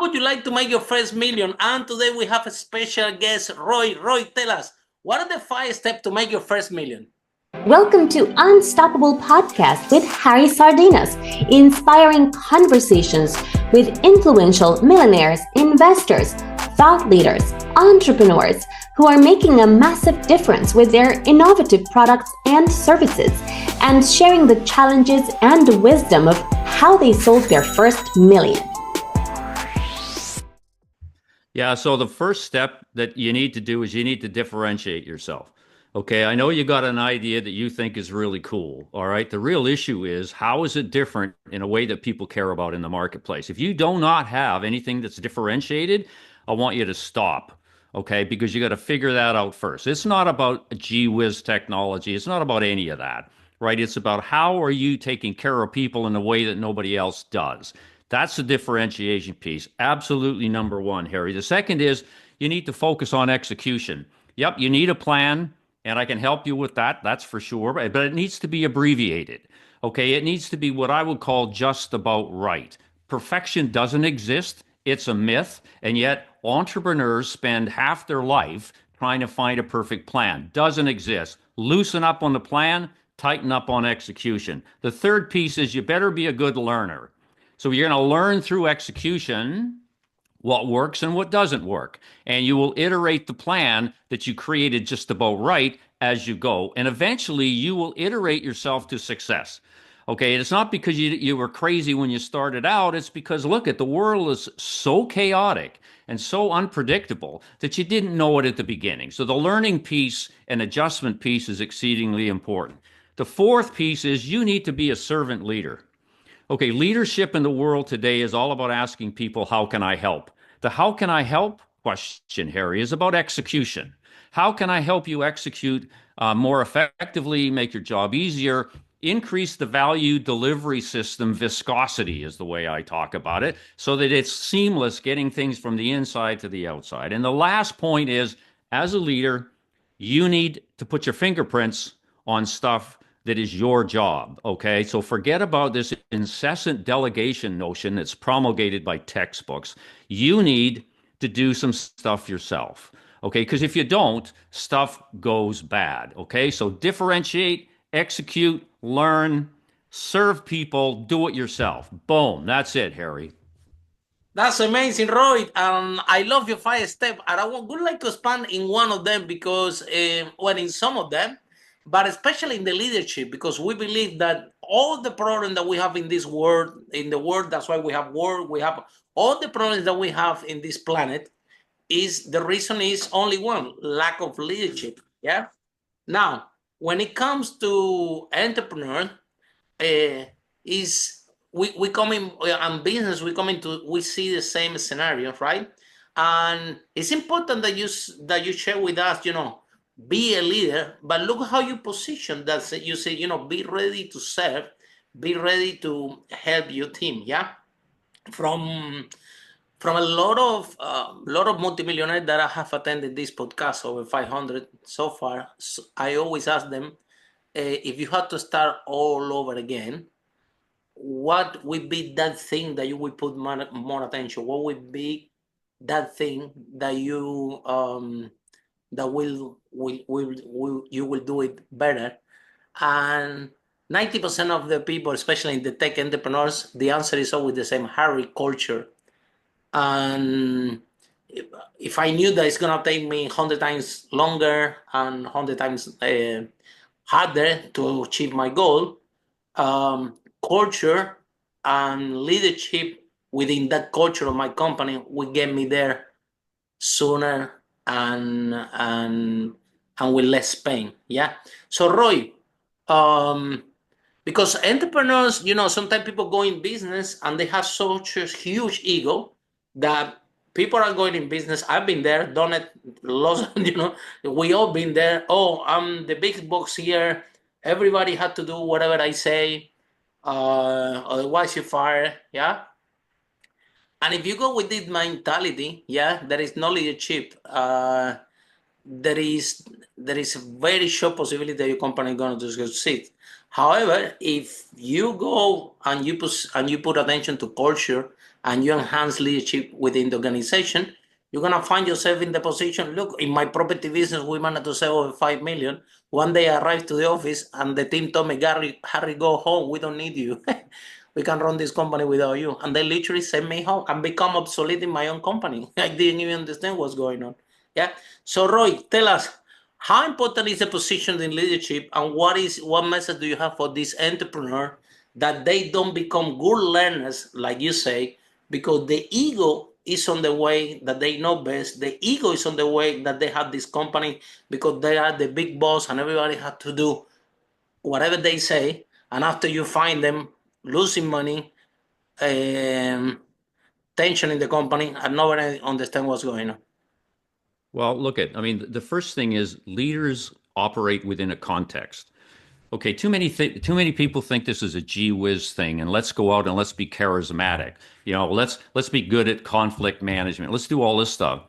would you like to make your first million? And today we have a special guest, Roy. Roy, tell us, what are the 5 steps to make your first million? Welcome to Unstoppable Podcast with Harry Sardinas, inspiring conversations with influential millionaires, investors, thought leaders, entrepreneurs who are making a massive difference with their innovative products and services, and sharing the challenges and wisdom of how they sold their first million. Yeah, so the first step that you need to do is you need to differentiate yourself. Okay, I know you got an idea that you think is really cool. All right, the real issue is how is it different in a way that people care about in the marketplace? If you do not have anything that's differentiated, I want you to stop. Okay, because you got to figure that out first. It's not about gee whiz technology. It's not about any of that, right? It's about how are you taking care of people in a way that nobody else does. That's the differentiation piece. Absolutely number one, Harry. The second is you need to focus on execution. Yep, you need a plan, and I can help you with that. That's for sure. But it needs to be abbreviated. Okay, it needs to be what I would call just about right. Perfection doesn't exist. It's a myth. And yet entrepreneurs spend half their life trying to find a perfect plan. Doesn't exist. Loosen up on the plan, tighten up on execution. The third piece is you better be a good learner. So you're going to learn through execution what works and what doesn't work. And you will iterate the plan that you created just about right as you go. And eventually you will iterate yourself to success. Okay, it's not because you were crazy when you started out. It's because, look, the world is so chaotic and so unpredictable that you didn't know it at the beginning. So the learning piece and adjustment piece is exceedingly important. The fourth piece is you need to be a servant leader. Okay, leadership in the world today is all about asking people, how can I help? The how can I help question, Harry, is about execution. How can I help you execute more effectively, make your job easier, increase the value delivery system? Viscosity is the way I talk about it, so that it's seamless, getting things from the inside to the outside. And the last point is, as a leader, you need to put your fingerprints on stuff that is your job. Okay, so forget about this incessant delegation notion that's promulgated by textbooks. You need to do some stuff yourself. Okay, because if you don't, stuff goes bad. Okay, so differentiate, execute, learn, serve people, do it yourself. Boom, that's it, Harry. That's amazing, Roy. I love your 5 steps. And would like to expand in one of them because, well, in some of them, but especially in the leadership, because we believe that all the problems that we have in this world, that's why we have war, we have all the problems that we have in this planet, the reason is only one: lack of leadership. Yeah. Now, when it comes to entrepreneur, is we come in and business, we see the same scenario, right? And it's important that you share with us, be a leader, but look how you position that. You say, be ready to serve, be ready to help your team. Yeah. From a lot of multimillionaires that I have attended this podcast, over 500 so far, I always ask them, if you had to start all over again, what would be that thing that you would put more attention? What would be that thing that you that you will do it better? And 90% of the people, especially in the tech entrepreneurs, the answer is always the same: Harry, culture. And if I knew that it's gonna take me 100 times longer and 100 times harder to achieve my goal, culture and leadership within that culture of my company will get me there sooner and with less pain. Yeah. So Roy, because entrepreneurs, sometimes people go in business and they have such a huge ego that people are going in business. I've been there, done it, lost, we all been there. Oh, I'm the big boss here. Everybody had to do whatever I say, otherwise you're fired. Yeah. And if you go with this mentality, yeah, there is no leadership. There is a very short possibility that your company is going to succeed. However, if you go and you put attention to culture and you enhance leadership within the organization, you're gonna find yourself in the position. Look, in my property business, we managed to sell over 5 million. One day I arrived to the office and the team told me, Harry, go home. We don't need you. We can run this company without you. And they literally sent me home and become obsolete in my own company. I didn't even understand what's going on. Yeah. So Roy, tell us, how important is the position in leadership, and what message do you have for this entrepreneur that they don't become good learners, like you say, because the ego is on the way that they know best. The ego is on the way that they have this company because they are the big boss and everybody has to do whatever they say. And after you find them losing money, um, tension in the company, and nobody understand what's going on. Well, I mean, the first thing is leaders operate within a context. Okay, too many people think this is a gee whiz thing, and let's go out and let's be charismatic. Let's be good at conflict management. Let's do all this stuff.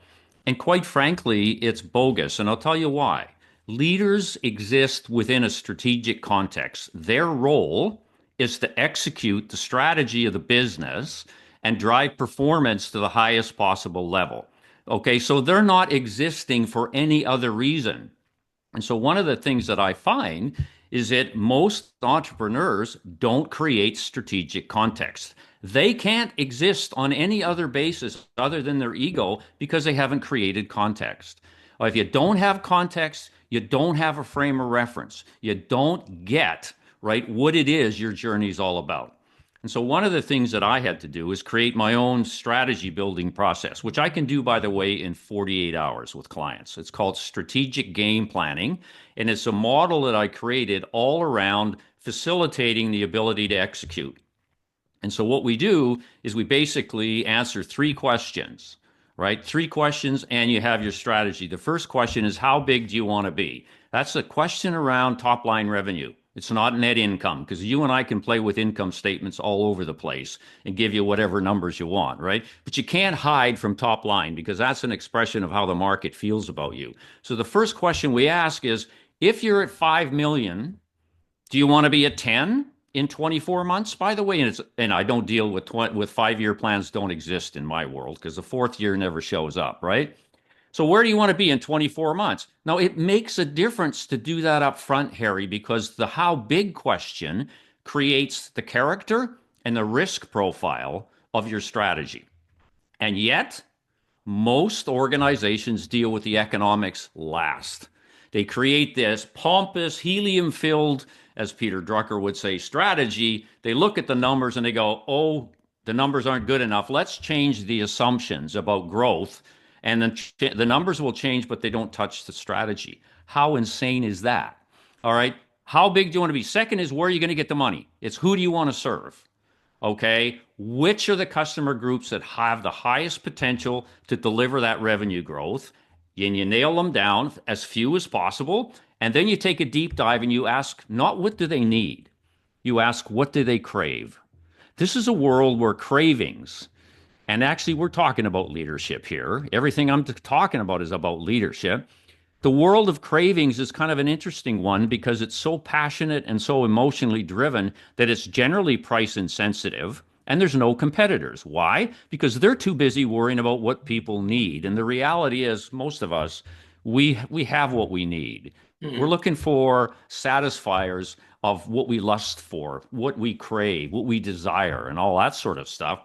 And quite frankly, it's bogus, and I'll tell you why. Leaders exist within a strategic context. Their role is to execute the strategy of the business and drive performance to the highest possible level. Okay, so they're not existing for any other reason. And so one of the things that I find is that most entrepreneurs don't create strategic context. They can't exist on any other basis other than their ego because they haven't created context. If you don't have context, you don't have a frame of reference. You don't get, right, what it is your journey is all about. And so one of the things that I had to do is create my own strategy building process, which I can do, by the way, in 48 hours with clients. It's called strategic game planning. And it's a model that I created all around facilitating the ability to execute. And so what we do is we basically answer three questions, right? Three questions, and you have your strategy. The first question is, how big do you want to be? That's a question around top line revenue. It's not net income, because you and I can play with income statements all over the place and give you whatever numbers you want, right? But you can't hide from top line, because that's an expression of how the market feels about you. So the first question we ask is, if you're at 5 million, do you want to be at 10 in 24 months? By the way, and I don't deal with 5-year plans, don't exist in my world, because the fourth year never shows up, right? So where do you want to be in 24 months? Now, it makes a difference to do that up front, Harry, because the how big question creates the character and the risk profile of your strategy. And yet, most organizations deal with the economics last. They create this pompous, helium-filled, as Peter Drucker would say, strategy. They look at the numbers and they go, oh, the numbers aren't good enough. Let's change the assumptions about growth. And then the numbers will change, but they don't touch the strategy. How insane is that? All right. How big do you want to be? Second is, where are you going to get the money? It's, who do you want to serve? Okay. Which are the customer groups that have the highest potential to deliver that revenue growth? And you nail them down, as few as possible. And then you take a deep dive and you ask, not what do they need? You ask, what do they crave? This is a world where cravings, and actually, we're talking about leadership here. Everything I'm talking about is about leadership. The world of cravings is kind of an interesting one because it's so passionate and so emotionally driven that it's generally price insensitive, and there's no competitors. Why? Because they're too busy worrying about what people need. And the reality is, most of us, we have what we need. We're looking for satisfiers of what we lust for, what we crave, what we desire, and all that sort of stuff.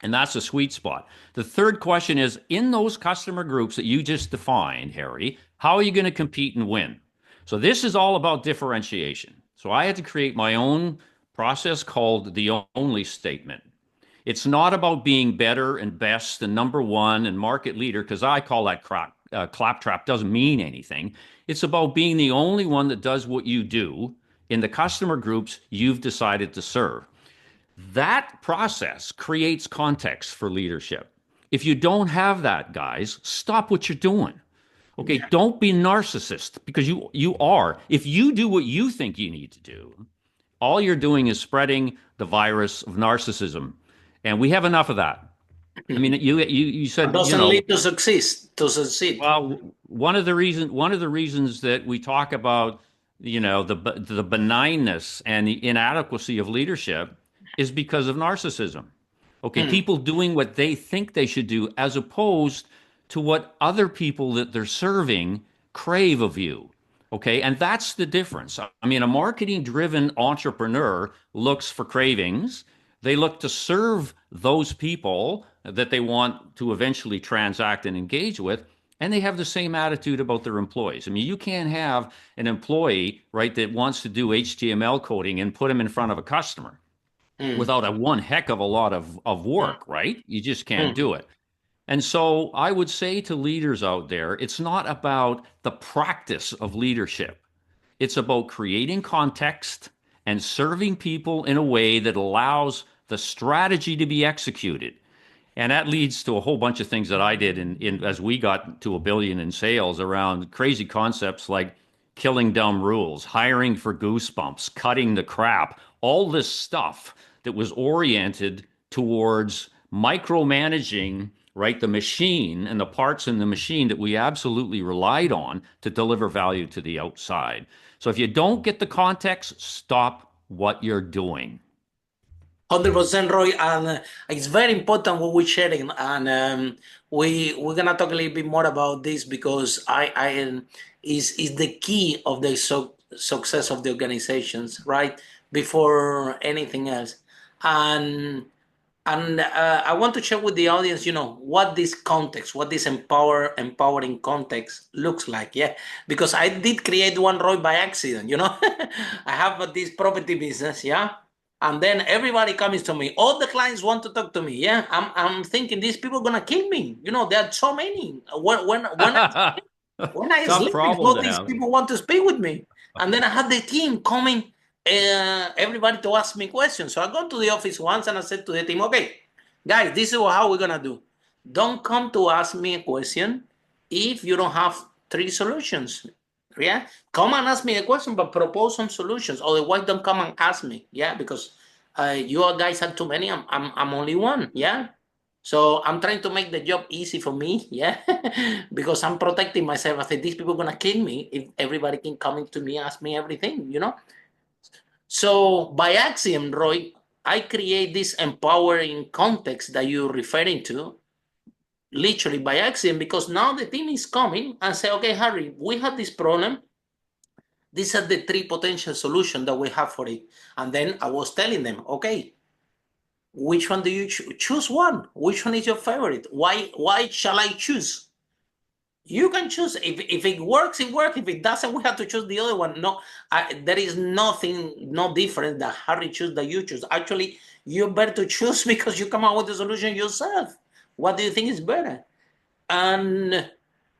And that's a sweet spot. The third question is, in those customer groups that you just defined, Harry, how are you going to compete and win? So this is all about differentiation. So I had to create my own process called the only statement. It's not about being better and best and number one and market leader, because I call that claptrap, doesn't mean anything. It's about being the only one that does what you do in the customer groups you've decided to serve. That process creates context for leadership. If you don't have that, guys, stop what you're doing. Okay, don't be narcissist, because you are. If you do what you think you need to do, all you're doing is spreading the virus of narcissism, and we have enough of that. I mean, you said, it doesn't lead to succeed. Well, one of the reasons that we talk about, the benignness and the inadequacy of leadership is because of narcissism. Okay, people doing what they think they should do as opposed to what other people that they're serving crave of you. Okay, and that's the difference. I mean, a marketing driven entrepreneur looks for cravings. They look to serve those people that they want to eventually transact and engage with. And they have the same attitude about their employees. I mean, you can't have an employee, right, that wants to do HTML coding and put them in front of a customer Mm, without a one heck of a lot of mm, work, right? You just can't mm, do it. And so I would say to leaders out there, it's not about the practice of leadership. It's about creating context and serving people in a way that allows the strategy to be executed. And that leads to a whole bunch of things that I did in as we got to 1 billion in sales around crazy concepts like killing dumb rules, hiring for goosebumps, cutting the crap, all this stuff that was oriented towards micromanaging, right, the machine and the parts in the machine that we absolutely relied on to deliver value to the outside. So if you don't get the context, stop what you're doing. 100%, Roy, and it's very important what we're sharing, and we're gonna talk a little bit more about this because I is the key of the success of the organizations, right? Before anything else, and I want to share with the audience, what this context, what this empowering context looks like. Yeah, because I did create one, Roy, by accident. I have this property business. Yeah, and then everybody comes to me. All the clients want to talk to me. Yeah, I'm thinking these people are gonna kill me. There are so many. When I Tough sleep, problem all to these have. people want to speak with me. And then I had the team coming, everybody to ask me questions. So I go to the office once and I said to the team, okay, guys, this is how we're going to do. Don't come to ask me a question if you don't have three solutions. Yeah. Come and ask me a question, but propose some solutions. Otherwise, don't come and ask me. Yeah. Because you guys are too many. I'm only one. Yeah. So I'm trying to make the job easy for me, yeah, because I'm protecting myself. I said these people are gonna kill me if everybody can come into me, ask me everything. So by axiom, Roy, I create this empowering context that you're referring to, literally by axiom, because now the team is coming and say, okay, Harry, we have this problem. These are the three potential solutions that we have for it. And then I was telling them, okay, which one do you choose? One. Which one is your favorite? Why shall I choose? You can choose. If it works, it works. If it doesn't, we have to choose the other one. No, there is nothing, no difference that Harry choose that you choose. Actually, you better to choose because you come up with the solution yourself. What do you think is better? And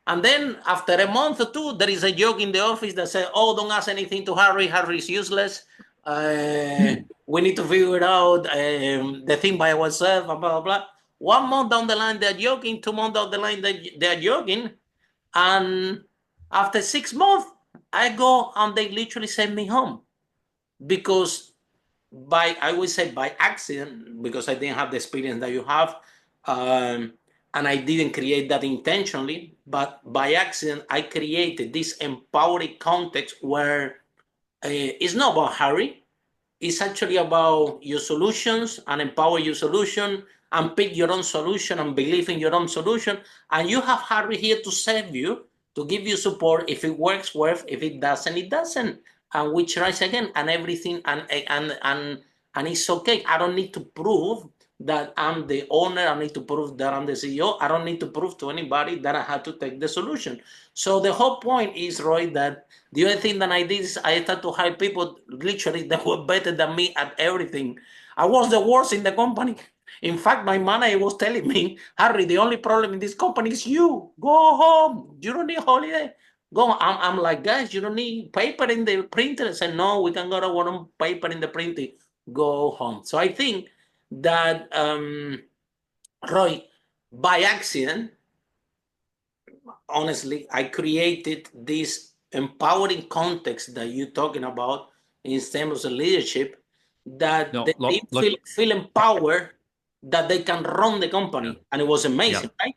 and then after a month or two, there is a joke in the office that says, "Oh, don't ask anything to Harry. Harry is useless. We need to figure out the thing by ourselves." Blah blah blah. 1 month down the line, they're joking. 2 months down the line, they're joking. And after 6 months, I go and they literally send me home because I would say by accident, because I didn't have the experience that you have, and I didn't create that intentionally, but by accident I created this empowering context where it's not about Harry. It's actually about your solutions and empower your solution and pick your own solution and believe in your own solution. And you have Harry here to serve you, to give you support. If it works, works. If it doesn't, it doesn't. And we try again and everything and it's okay. I don't need to prove that I'm the owner. I need to prove that I'm the CEO. I don't need to prove to anybody that I had to take the solution. So the whole point is, Roy, that the only thing that I did is I started to hire people literally that were better than me at everything. I was the worst in the company. In fact, my manager was telling me, Harry, the only problem in this company is you. Go home. You don't need holiday. Go. I'm like, guys, you don't need paper in the printer. I said, no, we can go to one paper in the printer. Go home. So I think that, Roy, by accident, honestly, I created this empowering context that you're talking about in terms of leadership, that No, the team look, feel empowered that they can run the company, and it was yeah, amazing, right?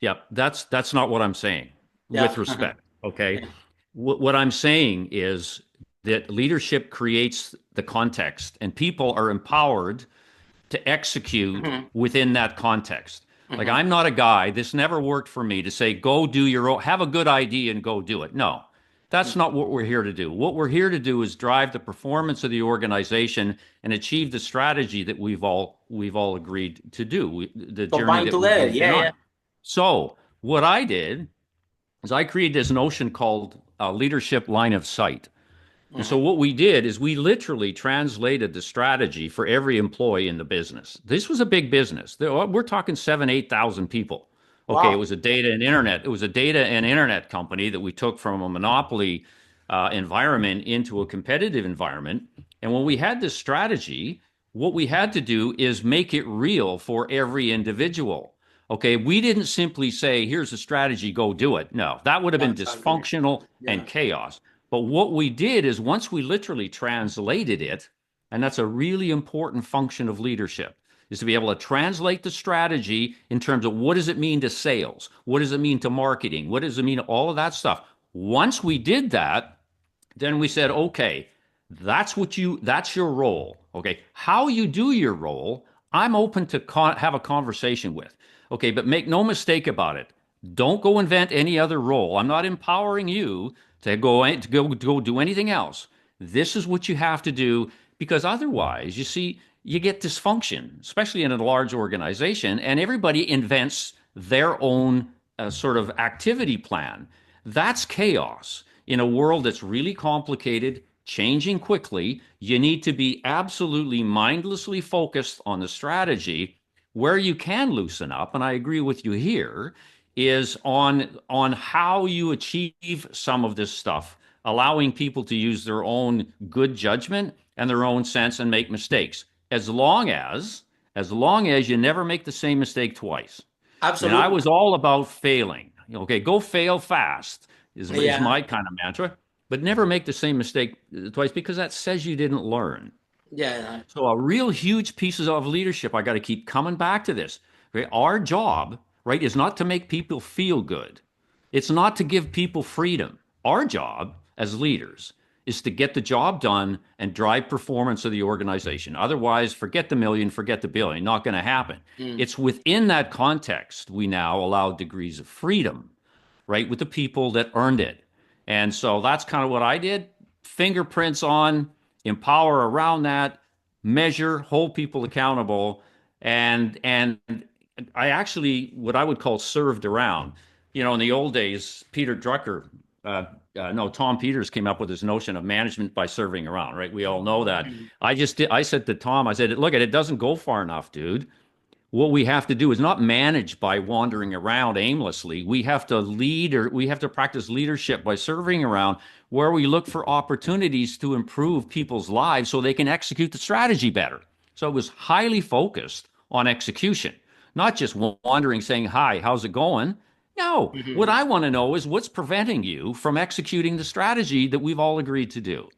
yeah. That's not what I'm saying. Yeah. With respect, okay. Yeah. What I'm saying is that leadership creates the context, and people are empowered to execute within that context. Like, I'm not a guy, this never worked for me to say, go do your own, have a good idea and go do it. No, that's not what we're here to do. What we're here to do is drive the performance of the organization and achieve the strategy that we've all agreed to do, the journey Combined that we've together. all been Yeah, yeah. on. So what I did is I created this notion called leadership line of sight. And so what we did is we literally translated the strategy for every employee in the business. This was a big business. We're talking 8,000 people. Okay, it Wow. was a data and internet. It was a data and internet company that we took from a monopoly environment into a competitive environment. And when we had this strategy, what we had to do is make it real for every individual. Okay, we didn't simply say, here's a strategy, go do it. No, that would have been That's something. dysfunctional and Yeah. chaos. But what we did is once we literally translated it, and that's a really important function of leadership, is to be able to translate the strategy in terms of what does it mean to sales? What does it mean to marketing? What does it mean to all of that stuff? Once we did that, then we said, okay, that's your role. Okay, how you do your role, I'm open to have a conversation with. Okay, but make no mistake about it. Don't go invent any other role. I'm not empowering you to go do anything else. This is what you have to do because otherwise, you see, you get dysfunction, especially in a large organization, and everybody invents their own sort of activity plan. That's chaos. In a world that's really complicated, changing quickly, you need to be absolutely mindlessly focused on the strategy. Where you can loosen up, and I agree with you here, is on how you achieve some of this stuff, allowing people to use their own good judgment and their own sense and make mistakes. As long as you never make the same mistake twice. I mean, I Absolutely. was all about failing. Okay, go fail fast is Yeah. my kind of mantra, but never make the same mistake twice because that says you didn't learn. Yeah. So a real huge pieces of leadership, I got to keep coming back to this. Okay? Our job, right, is not to make people feel good. It's not to give people freedom. Our job as leaders is to get the job done and drive performance of the organization. Otherwise, forget the million, forget the billion. Not going to happen. It's within that context we now allow degrees of freedom, right, with the people that earned it. And so that's kind of what I did. Fingerprints on, empower around that, measure, hold people accountable, and I actually what I would call served around. You know, in the old days, Peter Drucker, no, Tom Peters came up with this notion of management by serving around, right? We all know that. I said to Tom, I said, look, it doesn't go far enough, dude. What we have to do is not manage by wandering around aimlessly. We have to lead, or we have to practice leadership by serving around, where we look for opportunities to improve people's lives so they can execute the strategy better. So it was highly focused on execution, not just wandering saying, hi, how's it going? No, what I want to know is what's preventing you from executing the strategy that we've all agreed to do.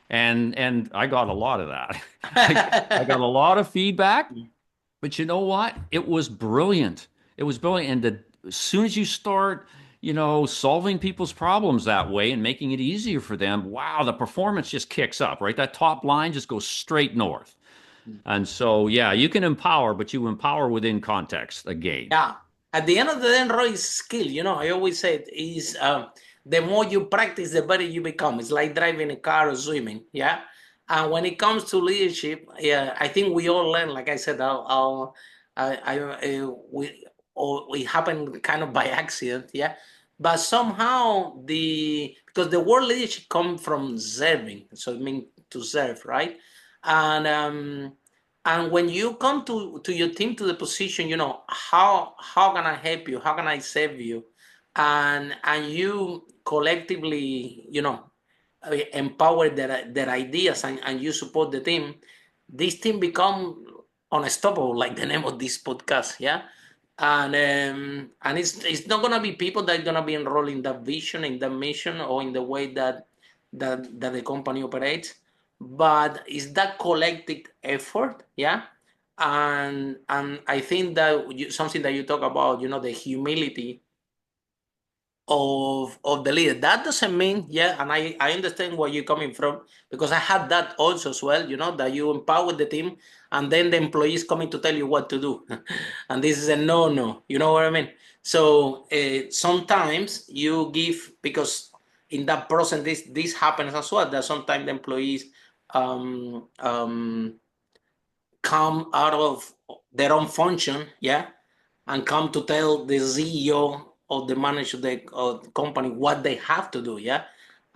And I got a lot of that. I got a lot of feedback. But you know what? It was brilliant. It was brilliant. And as soon as you start, solving people's problems that way and making it easier for them, wow, the performance just kicks up, right? That top line just goes straight north. And so, yeah, you can empower, but you empower within context again. Yeah. At the end of the day, Roy, is skill. I always say it is the more you practice, the better you become. It's like driving a car or swimming. Yeah. And when it comes to leadership, yeah, I think we all learn. Like I said, we happen kind of by accident. Yeah. But somehow because the word leadership comes from serving, so it means to serve, right? And when you come to your team, to the position, how can I help you? How can I save you? And you collectively, empower their ideas, and you support the team. This team become unstoppable, like the name of this podcast, yeah. And it's not gonna be people that are gonna be enrolled in that vision, in that mission, or in the way that the company operates, but it's that collective effort, yeah. And I think that something that you talk about, the humility of the leader. That doesn't mean, yeah, and I understand where you're coming from, because I had that also as well, that you empower the team and then the employees coming to tell you what to do. And this is a no, you know what I mean? So sometimes you give, because in that process, this happens as well, that sometimes the employees come out of their own function, yeah, and come to tell the CEO or the manager of the company what they have to do, yeah.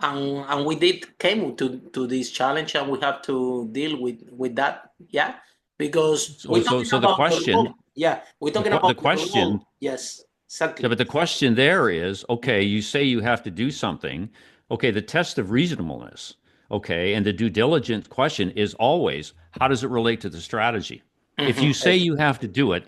And we did came to this challenge, and we have to deal with that, yeah, because So we're so talking so the about the question role, yeah, we're the talking que- the about the question role, yes, Yeah, exactly. but the question there is, okay, you say you have to do something. Okay, the test of reasonableness, okay, and the due diligence question is always, how does it relate to the strategy? If you say you have to do it,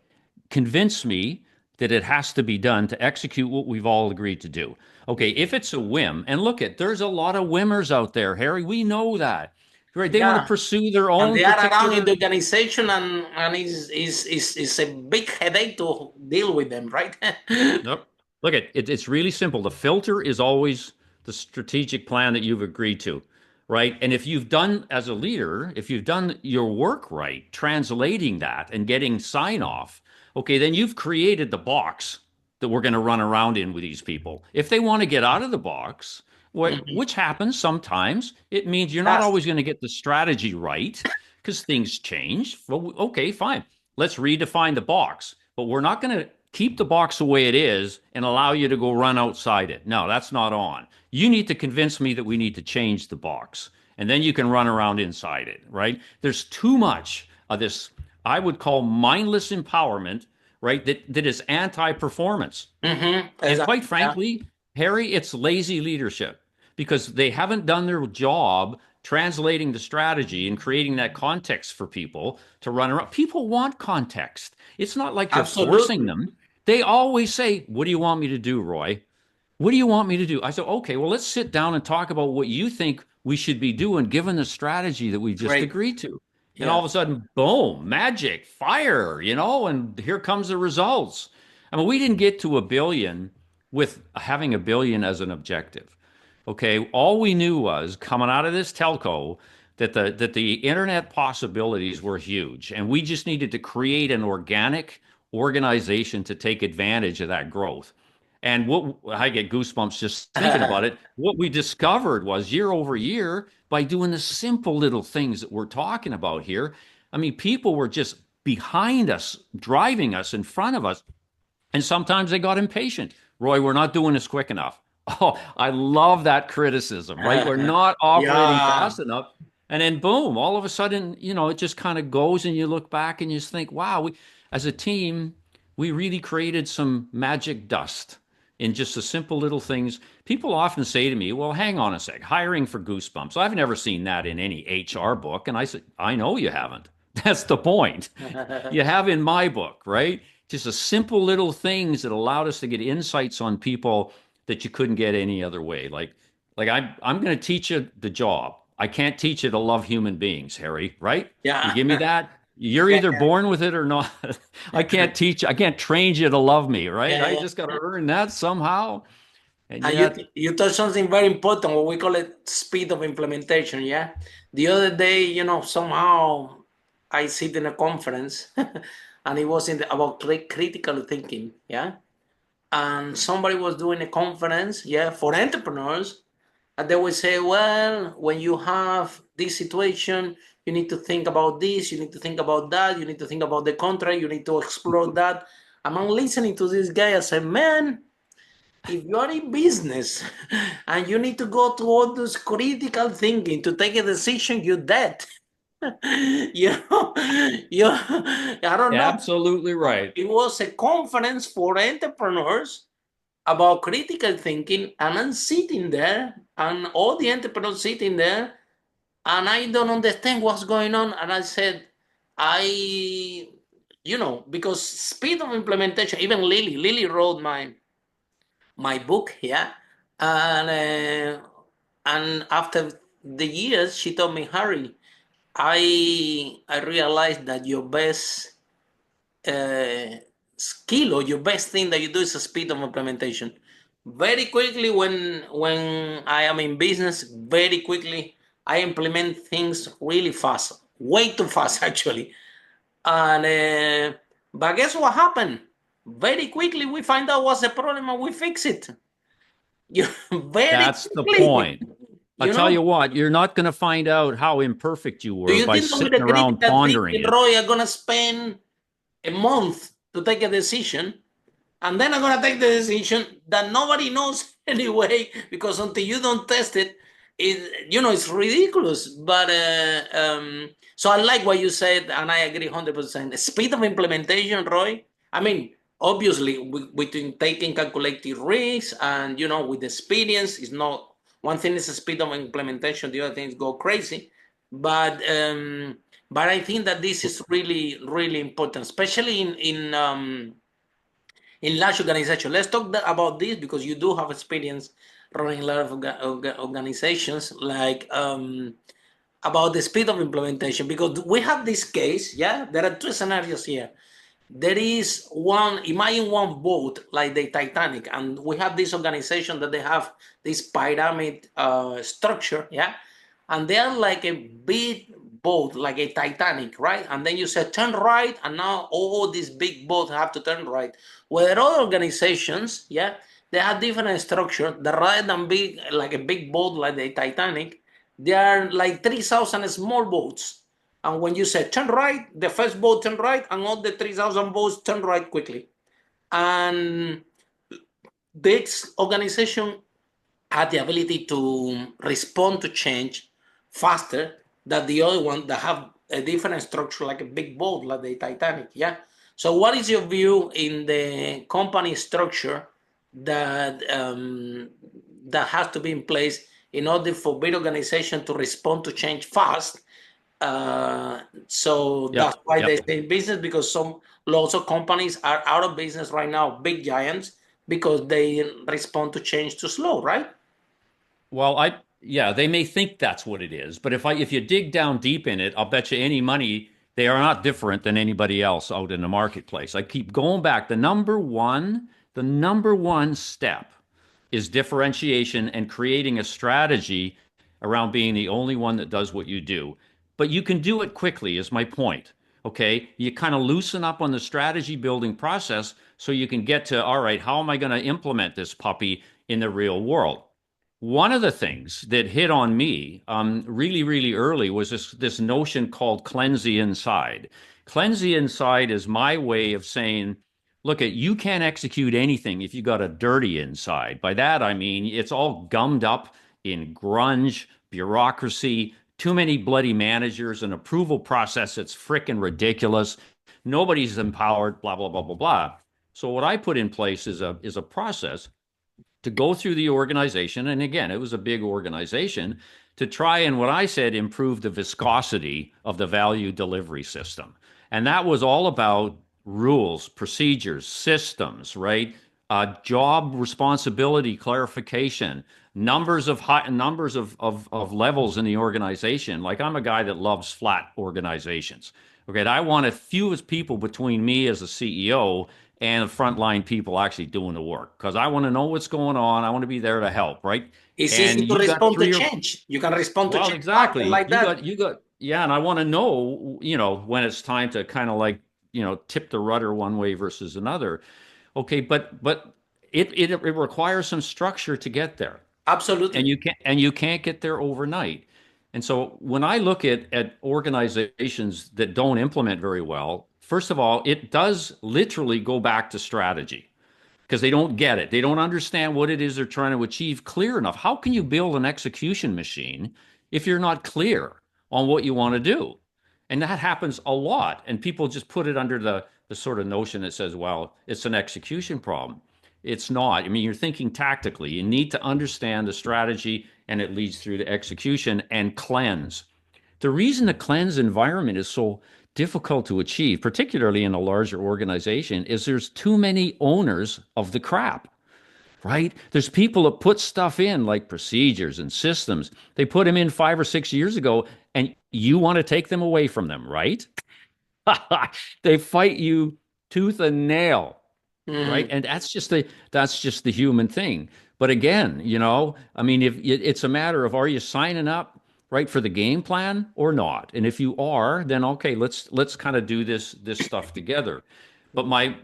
convince me that it has to be done to execute what we've all agreed to do. Okay, if it's a whim, and look at, there's a lot of whimmers out there, Harry. We know that. Right? They want to Yeah, pursue their and own they are around in particular. the organization, and is a big headache to deal with them, right? Nope. Look at it, it's really simple. The filter is always the strategic plan that you've agreed to, right? And if you've done, as a leader, if you've done your work right, translating that and getting sign off, okay, then you've created the box that we're going to run around in with these people. If they want to get out of the box, Mhm. which happens sometimes, it means you're not That's always going to get the strategy right because things change. Well, okay, fine. Let's redefine the box, but we're not going to keep the box the way it is and allow you to go run outside it. No, that's not on. You need to convince me that we need to change the box, and then you can run around inside it, right? There's too much of this, I would call mindless empowerment, right? That is anti-performance. And quite exactly. Yeah, frankly, Harry, it's lazy leadership because they haven't done their job translating the strategy and creating that context for people to run around. People want context. It's not like you're forcing absolutely. them. They always say, what do you want me to do, Roy? What do you want me to do? I said, okay, well, let's sit down and talk about what you think we should be doing given the strategy that we just Great. agreed to. And all Yeah. of a sudden, boom, magic, fire, and here comes the results. I mean, we didn't get to a billion with having a billion as an objective. Okay, all we knew was coming out of this telco that the internet possibilities were huge, and we just needed to create an organic organization to take advantage of that growth. And what I get goosebumps just thinking about it. What we discovered was year over year by doing the simple little things that we're talking about here. I mean, people were just behind us, driving us in front of us. And sometimes they got impatient. Roy, we're not doing this quick enough. Oh, I love that criticism, right? We're not operating Yeah. fast enough. And then boom, all of a sudden, it just kind of goes and you look back and you just think, wow, as a team, we really created some magic dust in just the simple little things. People often say to me, well, hang on a sec, hiring for goosebumps. I've never seen that in any HR book. And I said, I know you haven't. That's the point. You have in my book, right? Just a simple little things that allowed us to get insights on people that you couldn't get any other way. Like I'm going to teach you the job. I can't teach you to love human beings, Harry, right? You Yeah. give me that. You're Yeah. either born with it or not. I can't train you to love me, right? I Yeah. just got to earn that somehow. And And yet, you touched something very important, what we call it speed of implementation. Yeah. The other day, somehow I sit in a conference and it was about critical thinking. Yeah. And somebody was doing a conference, yeah, for entrepreneurs. And they would say, well, when you have this situation, you need to think about this, you need to think about that, you need to think about the contract, you need to explore that. And I'm listening to this guy. I said, man, if you are in business and you need to go to all this critical thinking to take a decision, you're dead. you know, I don't know. absolutely right. It was a conference for entrepreneurs about critical thinking, and I'm sitting there, and all the entrepreneurs sitting there, and I don't understand what's going on. And I said, I, because speed of implementation. Even Lily wrote my book, yeah, and after the years, she told me, Harry, I realized that your best uh, skill, or your best thing that you do is the speed of implementation, Very quickly, when I am in business, very quickly I implement things really fast, way too fast actually. And but guess what happened? Very quickly we find out what's the problem and we fix it. You very That's the quickly. point. I'll You tell know, you what, you're not going to find out how imperfect you do were you by think that with the sitting around critical pondering thinking, it. Roy, are gonna spend a month to take a decision, and then I'm gonna take the decision that nobody knows anyway, because until you don't test it, it's ridiculous. But so I like what you said, and I agree 100%. The speed of implementation, Roy. I mean, obviously, between taking calculated risks and with experience, is not one thing is the speed of implementation, the other thing is go crazy. But but I think that this is really really important, especially in large organizations. Let's talk about this because you do have experience running a lot of organizations, like about the speed of implementation. Because we have this case, yeah, there are two scenarios here. There is one, imagine one boat like the Titanic, and we have this organization that they have this pyramid structure, yeah, and they are like a big boat, like a Titanic, right? And then you say turn right, and now all these big boats have to turn right. Where other organizations, yeah, they have different structure. That rather than be like a big boat like the Titanic, they are like 3,000 small boats. And when you say turn right, the first boat turn right, and all the 3,000 boats turn right quickly. And this organization had the ability to respond to change faster than the other one that have a different structure, like a big boat, like the Titanic. Yeah. So, what is your view in the company structure that has to be in place in order for big organization to respond to change fast? So that's Yep, why they yep. stay in business, because lots of companies are out of business right now, big giants, because they respond to change too slow, right? Well, yeah, they may think that's what it is, but if you dig down deep in it, I'll bet you any money they are not different than anybody else out in the marketplace. I keep going back. The number one step is differentiation and creating a strategy around being the only one that does what you do. But you can do it quickly, is my point. Okay. You kind of loosen up on the strategy building process so you can get to, all right, how am I going to implement this puppy in the real world? One of the things that hit on me really, really early was this notion called cleanse the inside. Cleanse the inside is my way of saying, look, you can't execute anything if you got a dirty inside. By that I mean it's all gummed up in grunge, bureaucracy, too many bloody managers, an approval process that's frickin' ridiculous. Nobody's empowered, blah blah blah blah blah. So what I put in place is a process to go through the organization. And again, it was a big organization to try and what I said, improve the viscosity of the value delivery system. And that was all about rules, procedures, systems, right? Job responsibility clarification, numbers of levels in the organization. Like I'm a guy that loves flat organizations. Okay, I want as few as people between me as a CEO and the frontline people actually doing the work because I want to know what's going on. I want to be there to help, right? It's And easy to you got respond to three or change. You can respond to well, change faster exactly. like that. Yeah, and I want to know, when it's time to kind of like, tip the rudder one way versus another. Okay, but it requires some structure to get there, and Absolutely. you can't get there overnight. And so when I look at organizations that don't implement very well, first of all, it does literally go back to strategy because they don't get it. They don't understand what it is they're trying to achieve clear enough. How can you build an execution machine if you're not clear on what you want to do? And that happens a lot. And people just put it under the sort of notion that says, well, it's an execution problem. It's not. I mean, you're thinking tactically. You need to understand the strategy, and it leads through to execution and cleanse. The reason the cleanse environment is so difficult to achieve, particularly in a larger organization, is there's too many owners of the crap, right? There's people that put stuff in like procedures and systems. They put them in 5 or 6 years ago, and you want to take them away from them, right? They fight you tooth and nail. right? Mhm. And that's just the human thing. But again, I mean, if it's a matter of, are you signing up, right, for the game plan or not? And if you are, then okay, let's kind of do this stuff together. But my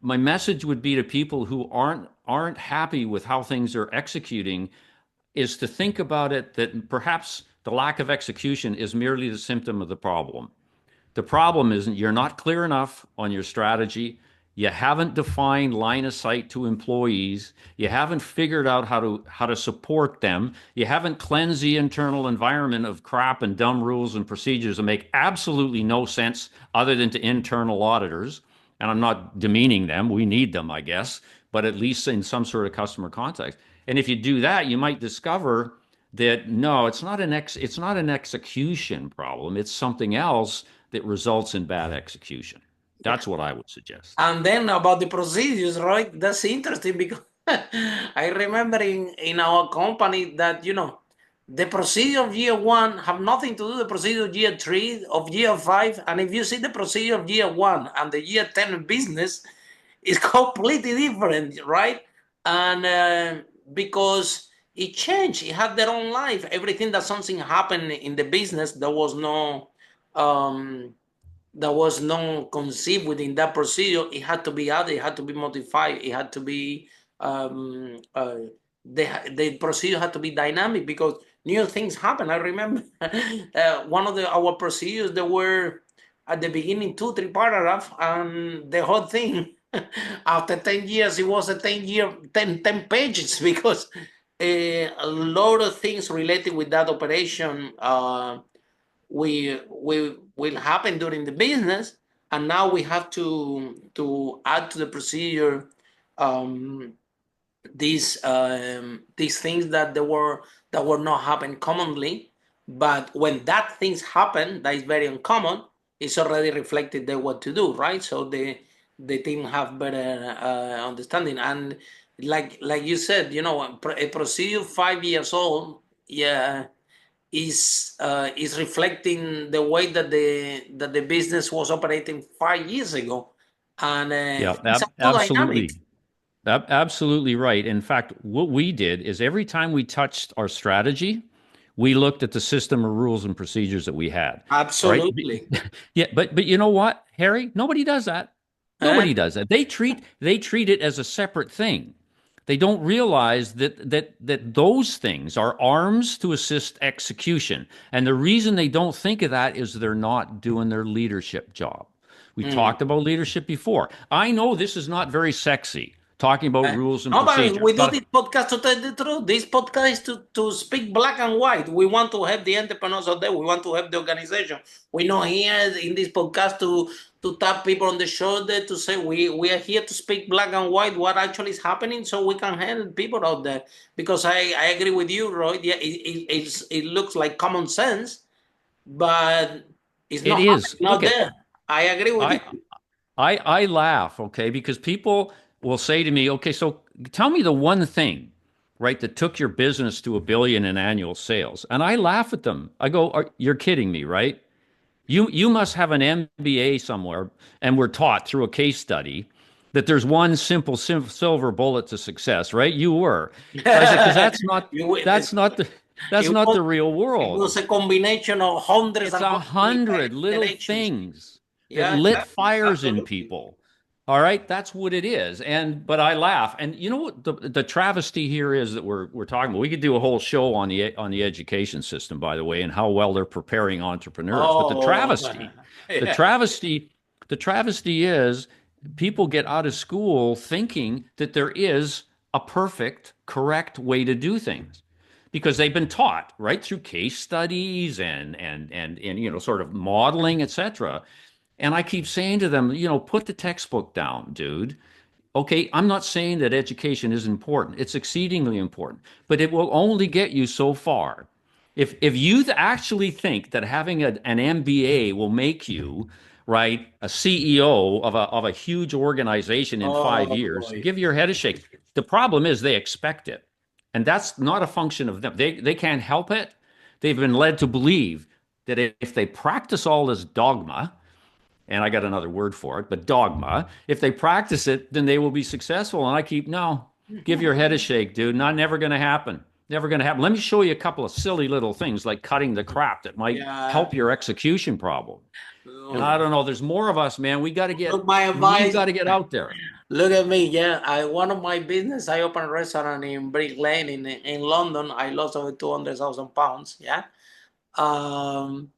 message would be to people who aren't happy with how things are executing, is to think about it that perhaps the lack of execution is merely the symptom of the problem. The problem is you're not clear enough on your strategy. You haven't defined line of sight to employees. You haven't figured out how to support them. You haven't cleansed the internal environment of crap and dumb rules and procedures that make absolutely no sense other than to internal auditors. And I'm not demeaning them. We need them, I guess, but at least in some sort of customer context. And if you do that, you might discover that no, it's not an execution problem. It's something else that results in bad execution. Yeah. That's what I would suggest. And then about the procedures, right? That's interesting because I remember in our company that, the procedure of year one have nothing to do with the procedure of year three, of year five. And if you see the procedure of year one and the year 10 in business, it's completely different, right? And because it changed, it had their own life. Everything that something happened in the business, um, that was non-conceived within that procedure, it had to be added, it had to be modified, it had to be the procedure had to be dynamic because new things happen. I remember one of our procedures, there were at the beginning 2 3 paragraphs, and the whole thing after 10 years it was a 10 pages because a lot of things related with that operation we will happen during the business, and now we have to add to the procedure um, these things that were not happen commonly. But when that things happen, that is very uncommon. It's already reflected there what to do, right? So the team have better understanding. And like you said, a procedure 5 years old, yeah, is reflecting the way that the business was operating 5 years ago, and Yeah, things are so dynamic. absolutely. Absolutely right. In fact, what we did is every time we touched our strategy, we looked at the system of rules and procedures that we had. All right. Absolutely. Yeah, but you know what, Harry? Nobody does that. Eh? Nobody does that. They treat it as a separate thing. They don't realize that those things are arms to assist execution. And the reason they don't think of that is they're not doing their leadership job. We Mm. talked about leadership before. I know this is not very sexy, talking about Eh? rules and No, but procedures, we do but this podcast to tell the truth. This podcast is to speak black and white. We want to help the entrepreneurs out there. We want to help the organization. We know here in this podcast to tap people on the shoulder to say we are here to speak black and white what actually is happening so we can help people out there. Because I agree with you, Roy. Yeah, it looks like common sense, but it's it not is. happening out Look at there. I agree with you. I I laugh, okay, because people will say to me, okay, so tell me the one thing, right, that took your business to 1 billion in annual sales. And I laugh at them. I go, you're kidding me, right? You must have an MBA somewhere, and we're taught through a case study that there's one simple silver bullet to success, right? You were. So I said, because that's not You, that's not the that's it not was the real it world. was a combination of hundreds It's and a hundreds of hundred little explanations. things that Yeah, lit exactly. fires in Absolutely. people. All right, that's what it is. But I laugh. And you know what the travesty here is that we're talking about. We could do a whole show on the education system, by the way, and how well they're preparing entrepreneurs. But the Oh, travesty, the yeah. travesty, the travesty is people get out of school thinking that there is a perfect, correct way to do things because they've been taught right through case studies and sort of modeling, etc. And I keep saying to them, put the textbook down, dude. Okay, I'm not saying that education is important. It's exceedingly important, but it will only get you so far. If you actually think that having an MBA will make you, right, a CEO of a huge organization in five Oh, years, boy. give your head a shake. The problem is they expect it. And that's not a function of them. They can't help it. They've been led to believe that if they practice all this dogma, and I got another word for it, but dogma. If they practice it, then they will be successful. And I keep, no, give your head a shake, dude. Not never going to happen. Never going to happen. Let me show you a couple of silly little things like cutting the crap that might Yeah. help your execution problem. And I don't know, there's more of us, man. Look, my We advice. got to get out there. Look at me. Yeah, I one of my business. I opened a restaurant in Brick Lane in London. I lost over 200,000 pounds. Yeah. Um,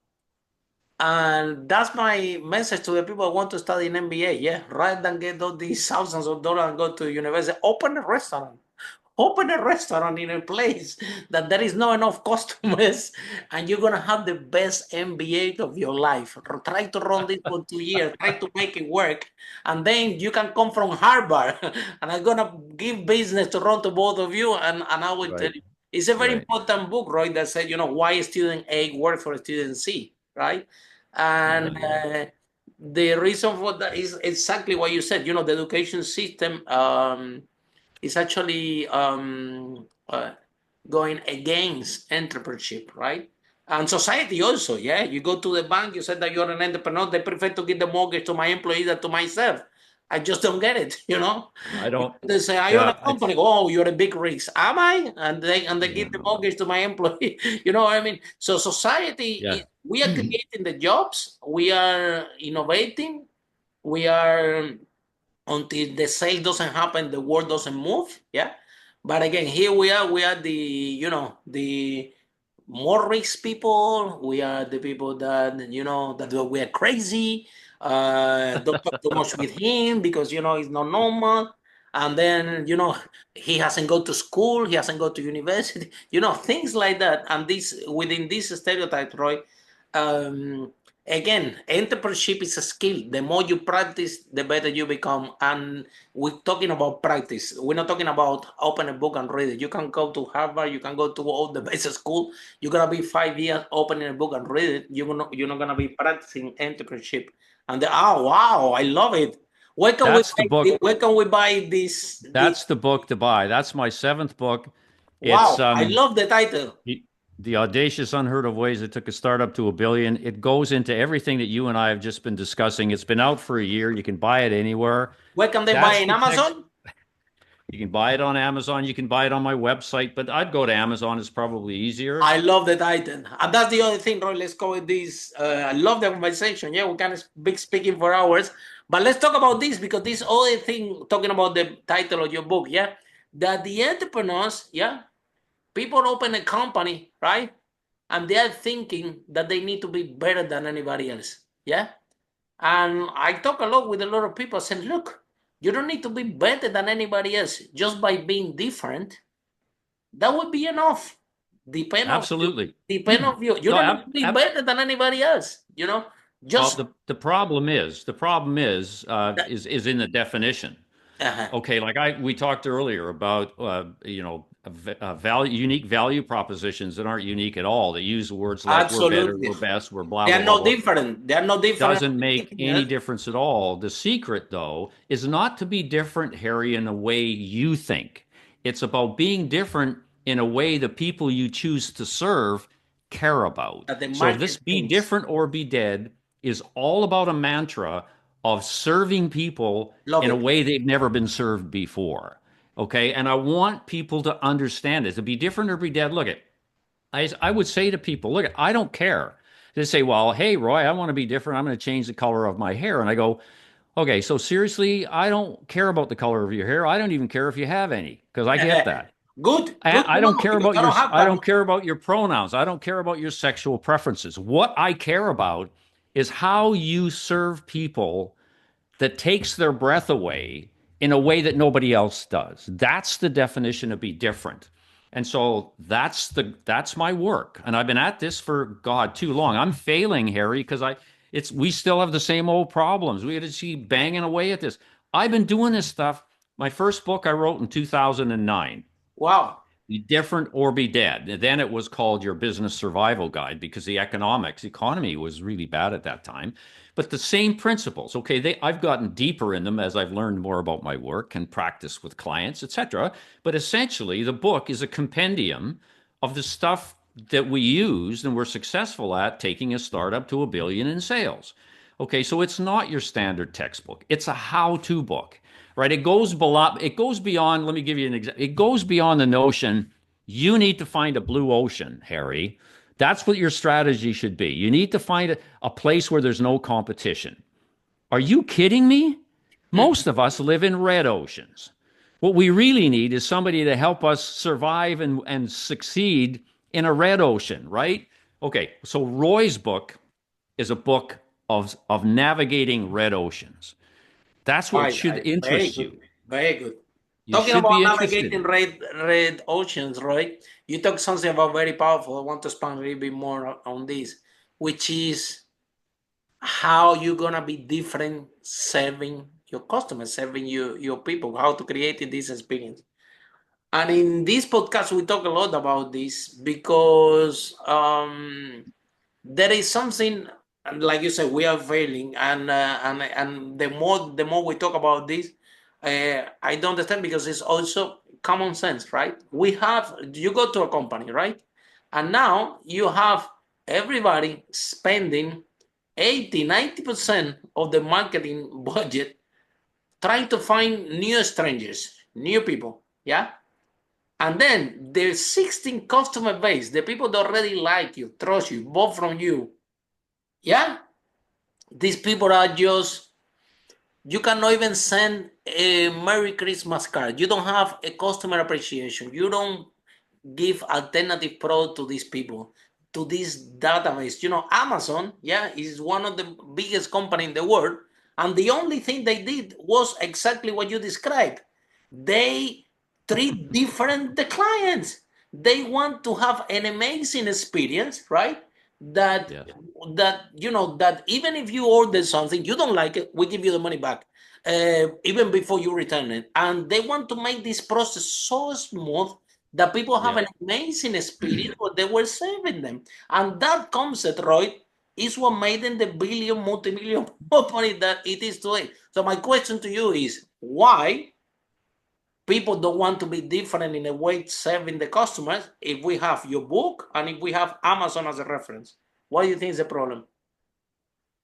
and that's my message to the people who want to study in MBA. Yeah, rather than get all these thousands of dollars and go to university, open a restaurant. Open a restaurant in a place that there is not enough customers, and you're gonna have the best MBA of your life. Try to run this for 2 years. Try to make it work, and then you can come from Harvard, and I'm gonna give business to run to both of you, and I will tell Right. you. It's a very Right. important book, Roy, that said, why student A works for student C, right? And Right. the reason for that is exactly what you said. The education system is actually going against entrepreneurship, right? And society also, yeah. You go to the bank, you said that you're an entrepreneur, they prefer to give the mortgage to my employee than to myself. I just don't get it. I don't, They say, I own yeah, a company. Oh, you're a big risk. Am I? And they yeah, give the mortgage to my employee. You know what I mean? So yeah. we are creating the jobs, we are innovating, we are until the sale doesn't happen, the world doesn't move. Yeah. But again, here we are the more risk people. We are the people that we are crazy. Don't talk too much with him because it's not normal. And then he hasn't go to school, he hasn't go to university, things like that. And this within this stereotype, Roy, um, again, entrepreneurship is a skill. The more you practice, the better you become. And we're talking about practice. We're not talking about open a book and read it. You can go to Harvard, you can go to all the best school. You're gonna be 5 years opening a book and read it. You're not gonna be practicing entrepreneurship. And oh wow, I love it. Where can we That's the buy book. where can we buy this? That's the book to buy. That's my seventh book. It's Wow, I love the title. the audacious, unheard of ways that took a startup to a billion. It goes into everything that you and I have just been discussing. It's been out for a year. You can buy it anywhere. Where can they buy That's in the text. Amazon? You can buy it on Amazon. You can buy it on my website, but I'd go to Amazon. It's probably easier. I love the title. And that's the other thing, Roy. Let's go with this. I love the conversation. Yeah, we can be speaking for hours. But let's talk about this because this other thing, talking about the title of your book, yeah, that the entrepreneurs, yeah, people open a company, right? And they are thinking that they need to be better than anybody else. Yeah. And I talk a lot with a lot of people saying, look, you don't need to be better than anybody else. Just by being different, that would be enough. Depend on you. Absolutely. Depend on you. You No, don't need to be better than anybody else. well, Just the problem is that. is in the definition. Uh-huh. Okay, like we talked earlier about unique value propositions that aren't unique at all. That use words like we're better, Absolutely. we're best, we're blah They blah are blah no blah. different. They are no different. Doesn't make any difference at all. The secret, though, is not to be different, Harry, in the way you think. It's about being different in a way the people you choose to serve care about. That the So this market be thinks. different or be dead is all about a mantra of serving people Love in a it. way they've never been served before. Okay. And I want people to understand it. To be different or be dead. Look, I would say to people, look, I don't care. They say, well, hey, Roy, I want to be different. I'm going to change the color of my hair. And I go, okay, so seriously, I don't care about the color of your hair. I don't even care if you have any, because I get that. Good. Good to I don't know care because about I don't have I that. don't care about your pronouns. I don't care about your sexual preferences. What I care about is how you serve people that takes their breath away in a way that nobody else does. That's the definition of be different. And so that's my work. And I've been at this for God too long. I'm failing, Harry, because we still have the same old problems. We got to keep banging away at this. I've been doing this stuff. My first book I wrote in 2009. Wow. Be different or be dead. And then it was called Your Business Survival Guide because the economy was really bad at that time. But the same principles. Okay, I've gotten deeper in them as I've learned more about my work and practice with clients, etc. But essentially, the book is a compendium of the stuff that we used and were successful at taking a startup to a billion in sales. Okay, so it's not your standard textbook. It's a how-to book, right? It goes beyond, let me give you an example. It goes beyond the notion you need to find a blue ocean, Harry. That's what your strategy should be. You need to find a place where there's no competition. Are you kidding me? Most of us live in red oceans. What we really need is somebody to help us survive and succeed in a red ocean, right? Okay, so Roy's book is a book of navigating red oceans. That's what should Very interest good, you. very good. You Talking should about be navigating interested. red oceans, right? You talk something about very powerful. I want to expand a little bit more on this, which is how you're gonna be different serving your customers, serving your people, how to create this experience. And in this podcast, we talk a lot about this because there is something, like you said, we are failing, and the more we talk about this, I don't understand because it's also common sense, right? You go to a company, right, and now you have everybody spending 80-90% of the marketing budget trying to find new strangers, new people, yeah. And then the existing customer base, the people that already like you, trust you, bought from you, yeah, these people are just, you cannot even send a Merry Christmas card. You don't have a customer appreciation. You don't give alternative product to these people, to this database. Amazon, yeah, is one of the biggest company in the world. And the only thing they did was exactly what you described. They treat different the clients. They want to have an amazing experience, right? That Yes. that even if you order something you don't like it, we give you the money back, even before you return it. And they want to make this process so smooth that people have Yeah. an amazing experience what they were serving them. And that concept, Roy, is what made them the billion, multi-million company that it is today. So my question to you is why people don't want to be different in a way serving the customers if we have your book and if we have Amazon as a reference? What do you think is the problem?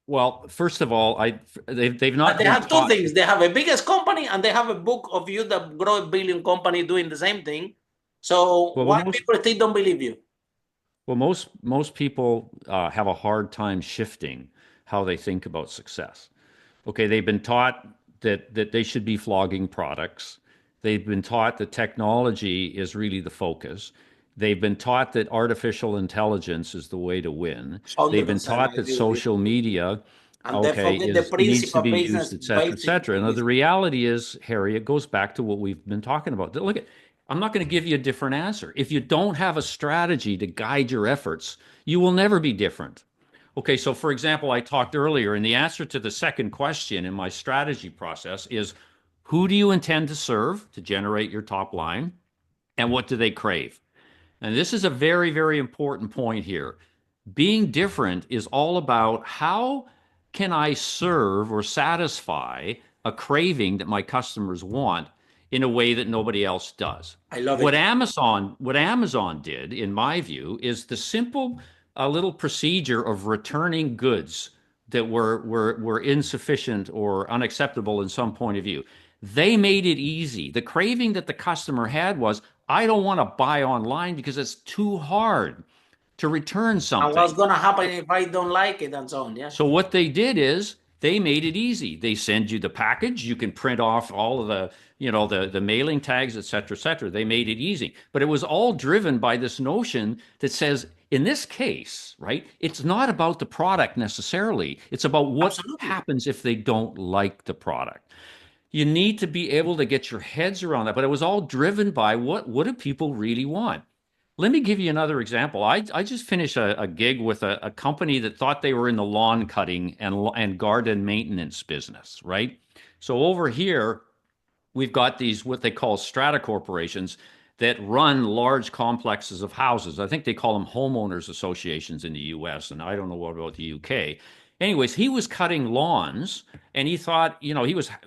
Well, first of all, they've But not they been have two taught. things. They have a biggest company and they have a book of you that grow a billion company doing the same thing. So Well, why most people still don't believe you? most people have a hard time shifting how they think about success. Okay, they've been taught that they should be flogging products. They've been taught that technology is really the focus. They've been taught that artificial intelligence is the way to win. They've been 100%, taught I that agree with you. social media, And they okay, forget the is needs to principal be used, business et cetera, et basic cetera. Now, the business. reality is, Harry, it goes back to what we've been talking about. Look at, I'm not going to give you a different answer. If you don't have a strategy to guide your efforts, you will never be different. Okay, so for example, I talked earlier, and the answer to the second question in my strategy process is who do you intend to serve to generate your top line, and what do they crave? And this is a very, very important point here. Being different is all about how can I serve or satisfy a craving that my customers want in a way that nobody else does. I love What it. Amazon did, in my view, is the simple little procedure of returning goods that were insufficient or unacceptable in some point of view. They made it easy. The craving that the customer had was, I don't want to buy online because it's too hard to return And what's something. gonna happen if I don't like it and so on? Yeah. So what they did is they made it easy. They send you the package. You can print off all of the, the mailing tags, et cetera, et cetera. They made it easy. But it was all driven by this notion that says, in this case, right, it's not about the product necessarily. It's about what Absolutely. happens if they don't like the product. You need to be able to get your heads around that. But it was all driven by what do people really want? Let me give you another example. I just finished a gig with a company that thought they were in the lawn cutting and garden maintenance business, right? So over here, we've got these what they call strata corporations that run large complexes of houses. I think they call them homeowners associations in the US, and I don't know what about the UK. Anyways, he was cutting lawns and he thought,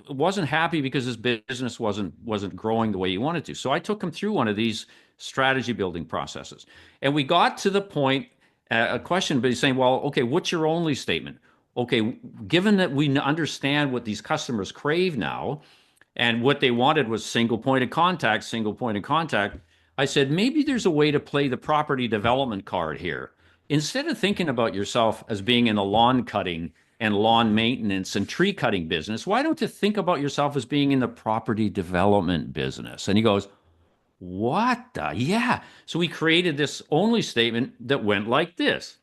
wasn't happy because his business wasn't growing the way he wanted to. So I took him through one of these strategy building processes. And we got to the point, a question, but he's saying, well, okay, what's your only statement? okay, given that we understand what these customers crave now, and what they wanted was single point of contact, single point of contact. I said, maybe there's a way to play the property development card here. Instead of thinking about yourself as being in the lawn cutting and lawn maintenance and tree cutting business, why don't you think about yourself as being in the property development business? And he goes, what the? Yeah. So we created this only statement that went like this.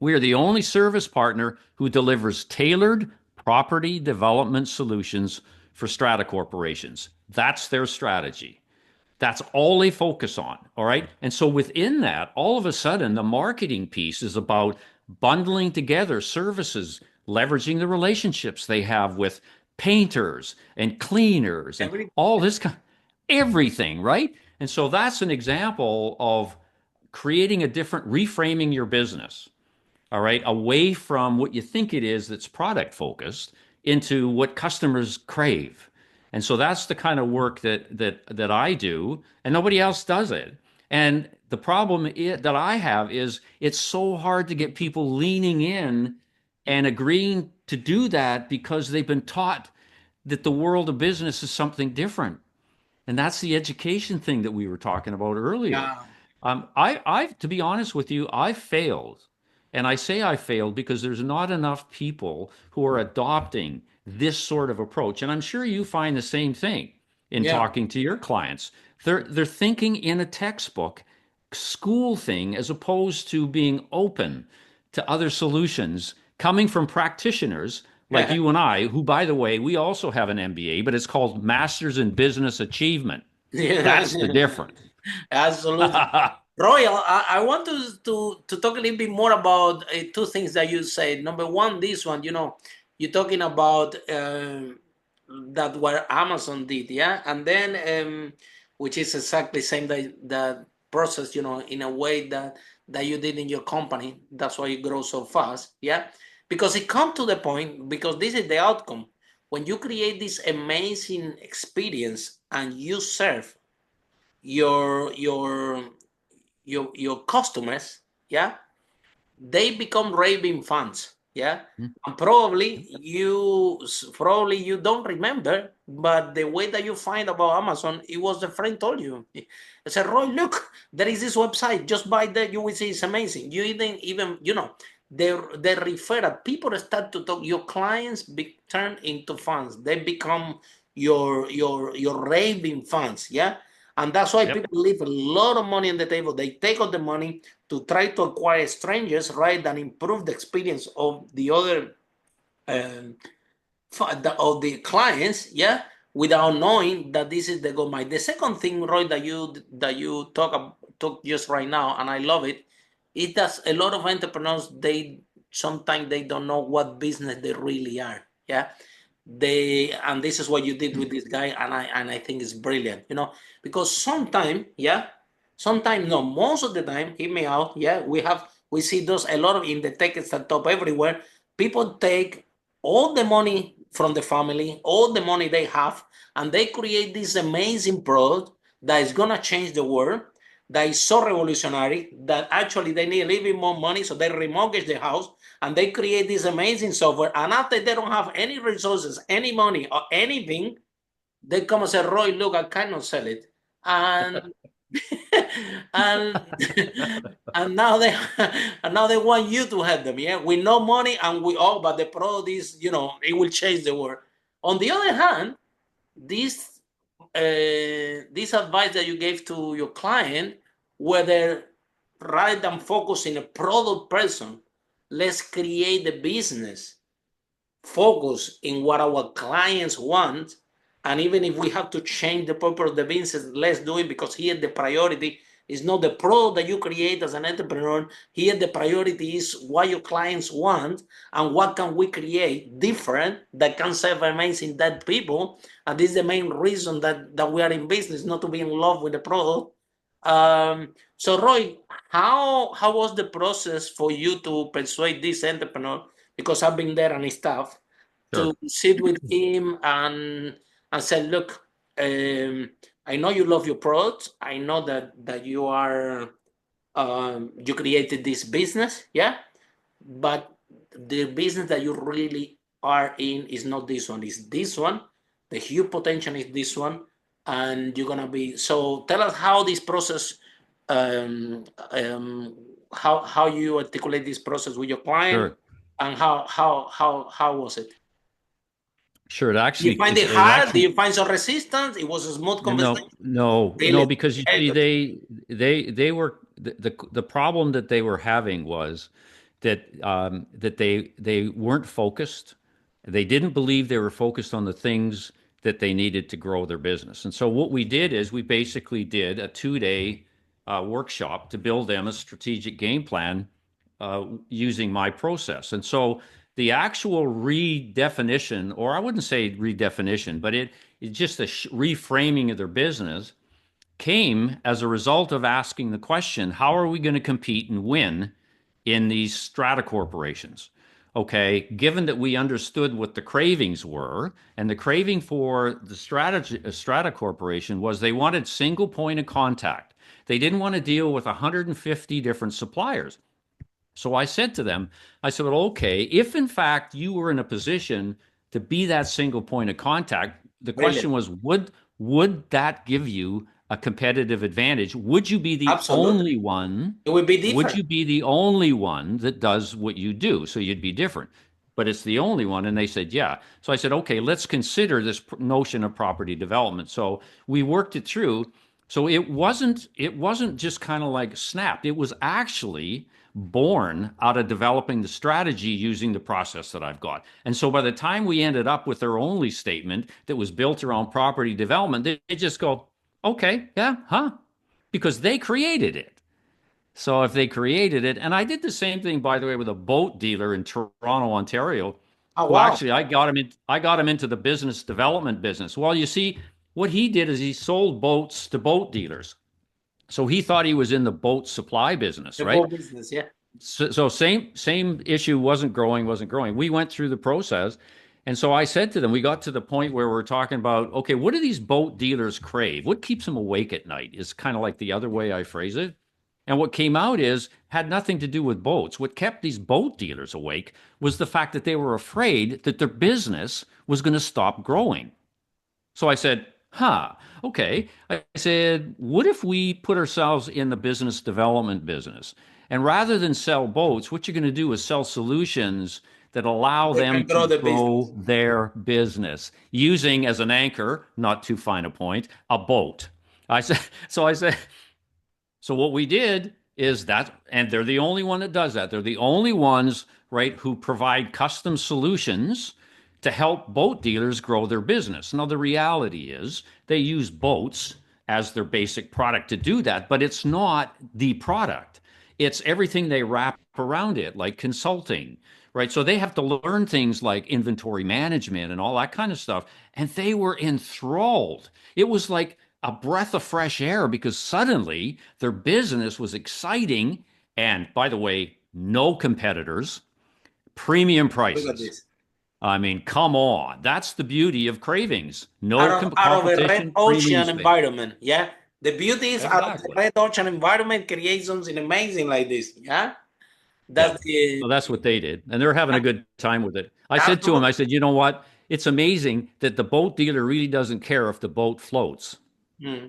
We are the only service partner who delivers tailored property development solutions for strata corporations. That's their strategy. That's all they focus on. All right. And so within that, all of a sudden, the marketing piece is about bundling together services, leveraging the relationships they have with painters and cleaners and Every all this kind, everything. Right. And so that's an example of creating a different, reframing your business, all right, away from what you think it is that's product focused into what customers crave. And so that's the kind of work that I do, and nobody else does it. And the problem that I have is it's so hard to get people leaning in and agreeing to do that because they've been taught that the world of business is something different. And that's the education thing that we were talking about earlier. yeah, To be honest with you, I failed. And I say I failed because there's not enough people who are adopting this sort of approach. And I'm sure you find the same thing in yeah, talking to your clients. They're thinking in a textbook school thing as opposed to being open to other solutions coming from practitioners like you and I, who, by the way, we also have an MBA, but it's called Masters in Business Achievement. yeah. That's the difference. Absolutely. Roy, I want to talk a little bit more about two things that you said. Number one, this one, you're talking about that what Amazon did, yeah, and then which is exactly same that process, in a way that you did in your company. That's why you grow so fast, yeah, because it come to the point because this is the outcome when you create this amazing experience and you serve your your your customers, yeah, they become raving fans, yeah, and probably you don't remember, but the way that you find about Amazon, it was the friend told you. I said, Roy, look, there is this website, just buy that, you will see it's amazing. You didn't even, they refer that people start to talk, your clients turn into fans, they become your raving fans, yeah. And that's why Yep. people leave a lot of money on the table. They take out the money to try to acquire strangers, right, and improve the experience of the other um, of the clients, yeah, without knowing that this is the goal. The second thing, Roy, that you talk just right now, and I love it. It does a lot of entrepreneurs. They sometimes they don't know what business they really are. Yeah, and this is what you did with this guy, and I think it's brilliant. Because sometimes, yeah, sometimes no, most of the time, hear me out. Yeah, we see those a lot of in the tech startup everywhere. People take all the money from the family, all the money they have, and they create this amazing product that is gonna change the world, that is so revolutionary that actually they need a little bit more money, so they remortgage the house and they create this amazing software. And after they don't have any resources, any money, or anything, they come and say, Roy, look, I cannot sell it. And and and now they and now they want you to help them, yeah, with no money, and but the product is, it will change the world. On the other hand, this this advice that you gave to your client, whether rather than focus in a product person, let's create the business, focus in what our clients want. And even if we have to change the purpose of the business, let's do it, because here the priority is not the product that you create as an entrepreneur. Here the priority is what your clients want and what can we create different that can serve amazing that people. And this is the main reason that we are in business, not to be in love with the product. So Roy, how was the process for you to persuade this entrepreneur? Because I've been there and stuff, to Sure. sit with him and say, look, I know you love your product. I know that you are you created this business, yeah. But the business that you really are in is not this one, it's this one. The huge potential is this one, and you're gonna be. So tell us how this process, um, um, how you articulate this process with your client, Sure. and how was it? Sure. Do you find it It hard? Do actually, you find some resistance? It was a smooth conversation. no, Really? because you see, they were the problem that they were having was that they weren't focused. They didn't believe they were focused on the things that they needed to grow their business. And so what we did is we basically did a 2-day workshop to build them a strategic game plan using my process. And so the actual redefinition, or I wouldn't say redefinition, but it's just a reframing of their business came as a result of asking the question, how are we going to compete and win in these strata corporations? Okay, given that we understood what the cravings were, and the craving for the strata corporation was they wanted single point of contact. They didn't want to deal with 150 different suppliers. So I said to them, I said, well, okay, if in fact you were in a position to be that single point of contact, the question Brilliant. was, would that give you a competitive advantage? Would you be the Absolutely. only one? It will be Would different. you be the only one that does what you do? So you'd be different. But it's the only one. And they said, yeah. So I said, okay, let's consider this notion of property development. So we worked it through. So it wasn't just kind of like snapped. It was actually born out of developing the strategy using the process that I've got. And so by the time we ended up with their only statement that was built around property development, they just go, okay, yeah, huh? Because they created it. So if they created it, and I did the same thing, by the way, with a boat dealer in Toronto, Ontario, Oh who wow. actually I got him into the business development business. Well, you see, what he did is he sold boats to boat dealers. So he thought he was in the boat supply business, The whole right? business, yeah. So same issue, wasn't growing. We went through the process, and so I said to them, we got to the point where we're talking about, okay, what do these boat dealers crave? What keeps them awake at night? Is kind of like the other way I phrase it. And what came out is had nothing to do with boats. What kept these boat dealers awake was the fact that they were afraid that their business was going to stop growing. So I said, okay. I said, what if we put ourselves in the business development business? And rather than sell boats, what you're going to do is sell solutions that allow They them can grow to the grow business. their business using as an anchor, not too fine a point, a boat. I said, so I said, so what we did is that, and they're the only one that does that. They're the only ones, right, who provide custom solutions to help boat dealers grow their business. Now, the reality is they use boats as their basic product to do that, but it's not the product. It's everything they wrap around it, like consulting, right? So they have to learn things like inventory management and all that kind of stuff. And they were enthralled. It was like a breath of fresh air because suddenly their business was exciting. And by the way, no competitors, premium Look at prices. this. I mean, come on. That's the beauty of cravings. No Out of a red competition, premium ocean space. environment. Yeah. The beauty is out of the Exactly. red ocean environment create something amazing like this. Yeah. Yeah. That's the So that's what they did. And they're having a good time with it. I said to him, absolute. I said, you know what? It's amazing that the boat dealer really doesn't care if the boat floats. Hmm.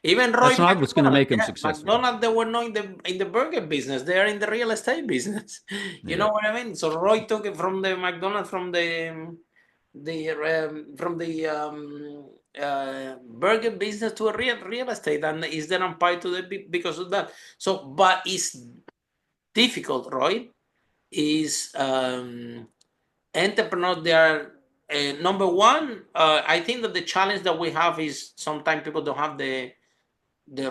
Even Roy That's not what's going to McDonald, make him yeah, successful. McDonald, they were not in the burger business. They are in the real estate business. You know Yeah. what I mean? So Roy took it from the McDonald's from the burger business to a real estate, and is then on par to because of that. So, but it's difficult, Roy. Is entrepreneurs they are number one. I think that the challenge that we have is sometimes people don't have the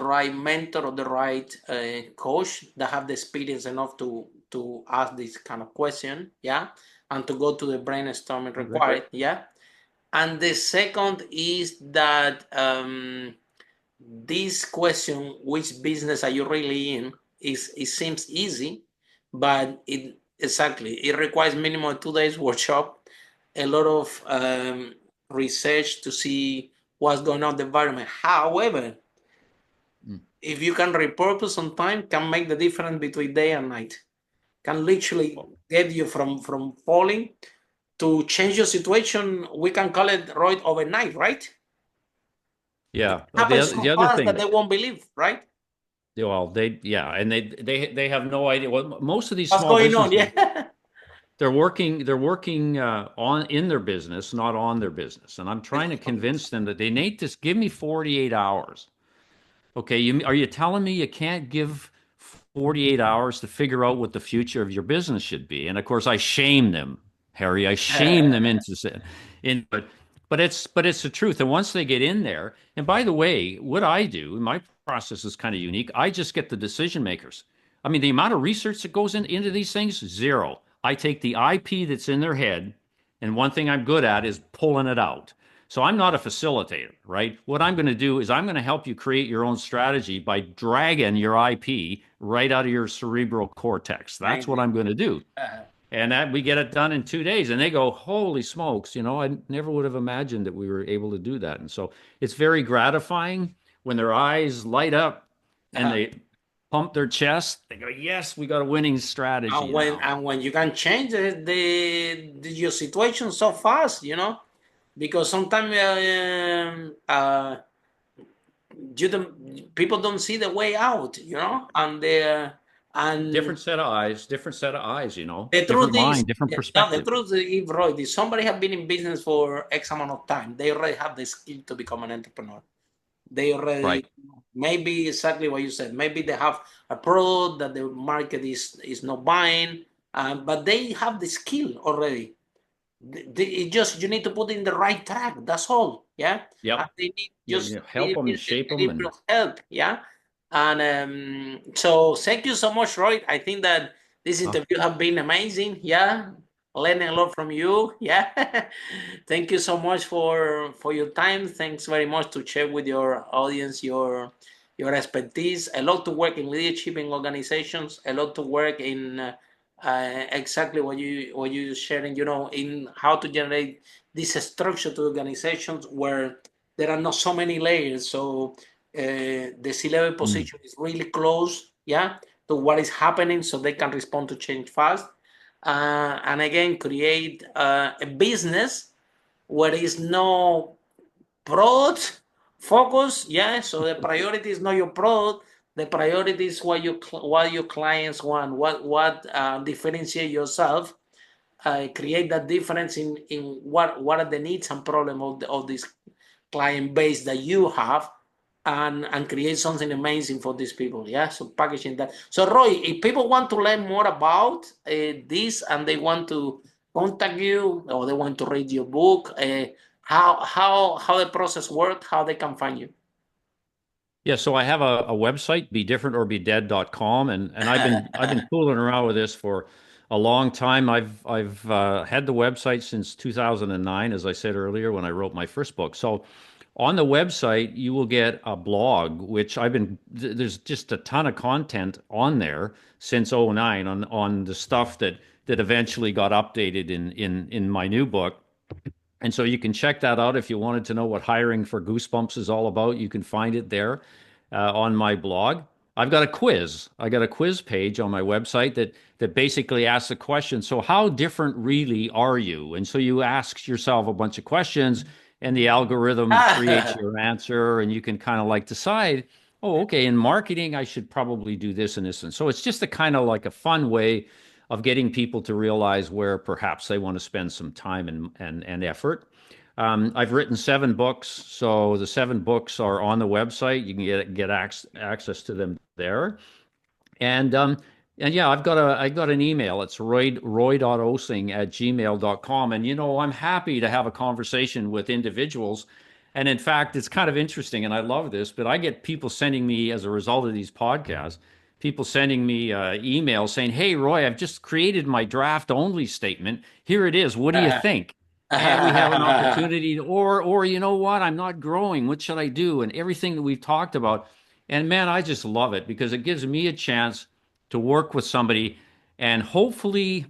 right mentor or the right coach that have the experience enough to ask this kind of question, yeah, and to go to the brainstorming required, yeah. And the second is that this question, which business are you really in, is it seems easy, but it requires minimum 2 days workshop, a lot of research to see what's going on in the environment. However, Mm. if you can repurpose on time, can make the difference between day and night. can literally get you from falling to change your situation. We can call it Roy overnight, right? Yeah. It happens so The other fast thing that that, they won't believe, right? well, and they have no idea. Well, most of these What's small going on? businesses, Yeah. they're working on in their business, not on their business. And I'm trying to convince them that they need to give me 48 hours. Okay, are you telling me you can't give 48 hours to figure out what the future of your business should be? And of course, I shame them, Harry. I shame them but it's the truth. And once they get in there, and by the way, what I do, my process is kind of unique. I just get the decision makers. I mean, the amount of research that goes into these things, zero. I take the IP that's in their head, and one thing I'm good at is pulling it out. So I'm not a facilitator, right? What I'm going to do is I'm going to help you create your own strategy by dragging your IP right out of your cerebral cortex. That's what Amazing. I'm going to do. And that we get it done in 2 days. And they go, holy smokes, I never would have imagined that we were able to do that. And so it's very gratifying when their eyes light up and they pump their chest. They go, yes, we got a winning strategy now. And when you can change your situation so fast, because sometimes people don't see the way out, and Different set of eyes, the truth different is, mind, different no, the perspective. truth is, if Roy, if somebody have been in business for X amount of time, they already have the skill to become an entrepreneur. They already, Right. maybe exactly what you said. Maybe they have a product that the market is not buying, but they have the skill already. It just you need to put in the right track. That's all. Yeah, and Yep. they need just Help them and shape a them. little bit And of help. Yeah, and so thank you so much, Roy. I think that this interview have been amazing. Yeah, learning a lot from you. Yeah, thank you so much for your time. Thanks very much to share with your audience your expertise. A lot to work in leadership in organizations. A lot to work in. Exactly what you sharing, in how to generate this structure to organizations where there are not so many layers. So the C-level position is really close, yeah, to what is happening, so they can respond to change fast. And again, create a business where is no product focus, yeah. So the priority is not your product. The priority is what your clients want. What differentiate yourself. Create that difference in what are the needs and problems of this client base that you have, and create something amazing for these people. Yeah. So packaging that. So Roy, if people want to learn more about this and they want to contact you or they want to read your book, how the process works, how they can find you. yeah, so I have a website, bedifferentorbedead.com, and I've been fooling around with this for a long time. I've had the website since 2009, as I said earlier, when I wrote my first book. So on the website, you will get a blog, which there's just a ton of content on there since '09 on the stuff that eventually got updated in my new book. And so you can check that out if you wanted to know what hiring for Goosebumps is all about. You can find it there on my blog. I've got a quiz. I got a quiz page on my website that basically asks a question. So how different really are you? And so you ask yourself a bunch of questions, and the algorithm creates your answer, and you can kind of like decide, oh, okay, in marketing, I should probably do this and this. And so it's just a kind of like a fun way of getting people to realize where perhaps they want to spend some time and effort. I've written 7 books, so the 7 books are on the website. You can get access to them there. And yeah, I got an email. It's roy.osing@gmail.com. And I'm happy to have a conversation with individuals. And in fact, it's kind of interesting, and I love this, but I get people sending me, as a result of these podcasts, people sending me emails saying, "Hey, Roy, I've just created my draft only statement. Here it is. What do you think?" And we have an opportunity, or you know what? I'm not growing. What should I do? And everything that we've talked about. And man, I just love it because it gives me a chance to work with somebody, and hopefully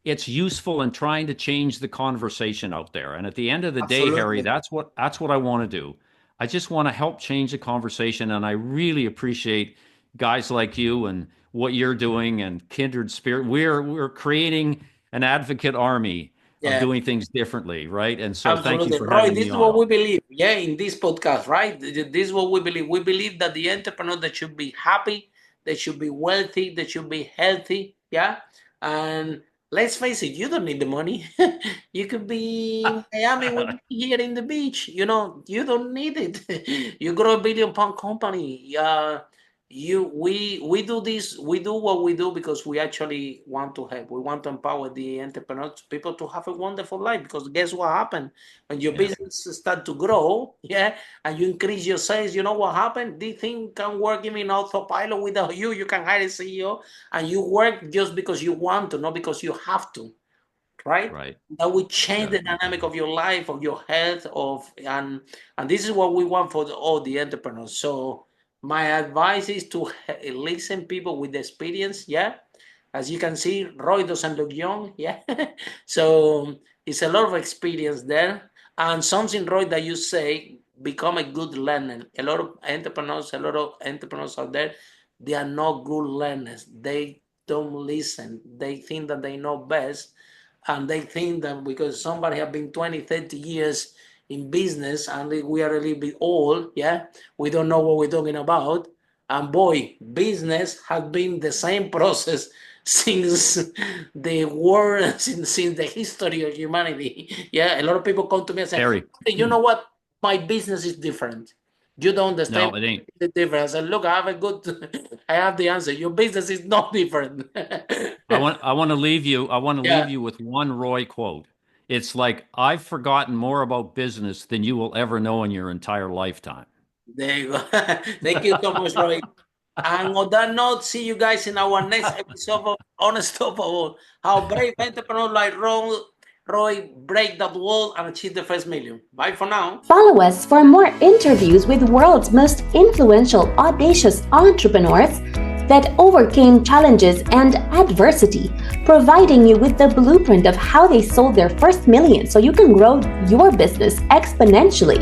it's useful in trying to change the conversation out there. And at the end of the day, Harry, Absolutely. that's what I want to do. I just want to help change the conversation, and I really appreciate guys like you and what you're doing and kindred spirit. We're creating an advocate army of Yeah. doing things differently, right? And so thank you Absolutely. for Roy, having this me is what on. we believe. Yeah, in this podcast, right? This is what we believe. We believe that the entrepreneur that should be happy, they should be wealthy, they should be healthy. Yeah. And let's face it, you don't need the money. You could be in Miami with me here in the beach. You don't need it. You grow a £1 billion company. We do this, we do what we do because we actually want to help. We want to empower the entrepreneurs, people to have a wonderful life. Because guess what happened when your Yeah, business start to grow, yeah, and you increase your sales. You know what happened? This thing can work even in autopilot without you. You can hire a CEO, and you work just because you want to, not because you have to, right? right. That will change Yeah. the dynamic of your life, of your health, and this is what we want for all the entrepreneurs. So my advice is to listen people with experience. Yeah, as you can see, Roy doesn't look young. Yeah, so it's a lot of experience there, and something, Roy, that you say, become a good learner. A lot of entrepreneurs out there, they are not good learners. They don't listen. They think that they know best, and they think that because somebody have been 20, 30 years in business and we are a little bit old, yeah, we don't know what we're talking about. And boy, business has been the same process since the world, since the history of humanity. Yeah, a lot of people come to me and say, Harry. "Hey, you know what? My business is different. You don't understand No, it ain't. the difference." And look, I have the answer. Your business is not different. I want to leave you. I want to leave Yeah. you with one Roy quote. It's like I've forgotten more about business than you will ever know in your entire lifetime. There you go. Thank you so much, Roy. And on that note, see you guys in our next episode of Unstoppable. How brave entrepreneurs like Roy break that wall and achieve the first million. Bye for now. Follow us for more interviews with world's most influential, audacious entrepreneurs that overcame challenges and adversity, providing you with the blueprint of how they sold their first million so you can grow your business exponentially.